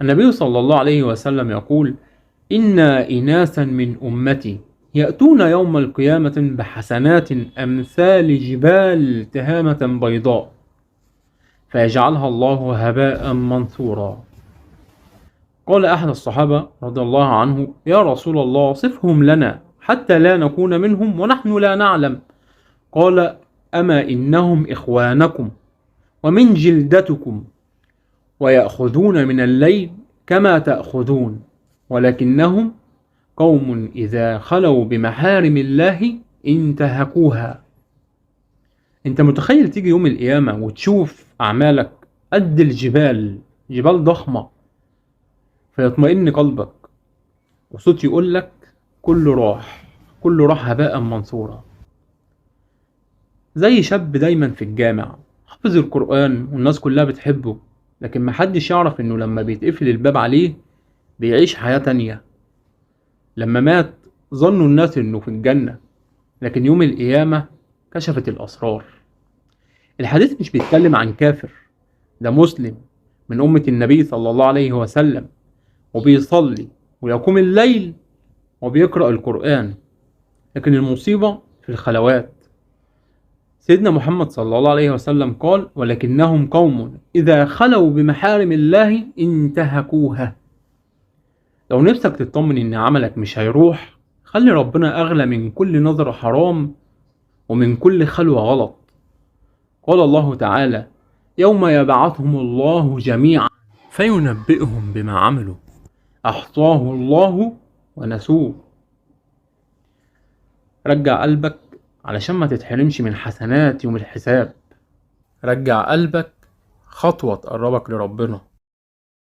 النبي صلى الله عليه وسلم يقول: إن إناسا من أمتي يأتون يوم القيامة بحسنات أمثال جبال تهامة بيضاء فيجعلها الله هباء منثورا. قال أحد الصحابة رضي الله عنه: يا رسول الله صفهم لنا حتى لا نكون منهم ونحن لا نعلم. قال: أما إنهم إخوانكم ومن جلدتكم ويأخذون من الليل كما تأخذون، ولكنهم قوم إذا خلوا بمحارم الله انتهكوها. انت متخيل تيجي يوم القيامة وتشوف أعمالك قد الجبال، جبال ضخمة، فيطمئن قلبك وصوت يقول لك: كله راح، كله راح هباء منثورا. زي شاب دايما في الجامع حافظ القرآن والناس كلها بتحبه، لكن محدش يعرف انه لما بيتقفل الباب عليه بيعيش حياة تانية. لما مات ظنوا الناس انه في الجنة، لكن يوم القيامة كشفت الأسرار. الحديث مش بيتكلم عن كافر، ده مسلم من أمة النبي صلى الله عليه وسلم، وبيصلي ويقوم الليل وبيقرأ القرآن، لكن المصيبة في الخلوات. سيدنا محمد صلى الله عليه وسلم قال: ولكنهم قوم إذا خلوا بمحارم الله انتهكوها. لو نفسك تطمن إن عملك مش هيروح، خلي ربنا أغلى من كل نظرة حرام ومن كل خلوة غلط. قال الله تعالى: يوم يبعثهم الله جميعا فينبئهم بما عملوا أحصاه الله ونسوه. رجع قلبك علشان ما تتحرمش من حسنات يوم الحساب. رجع قلبك خطوة تقربك لربنا.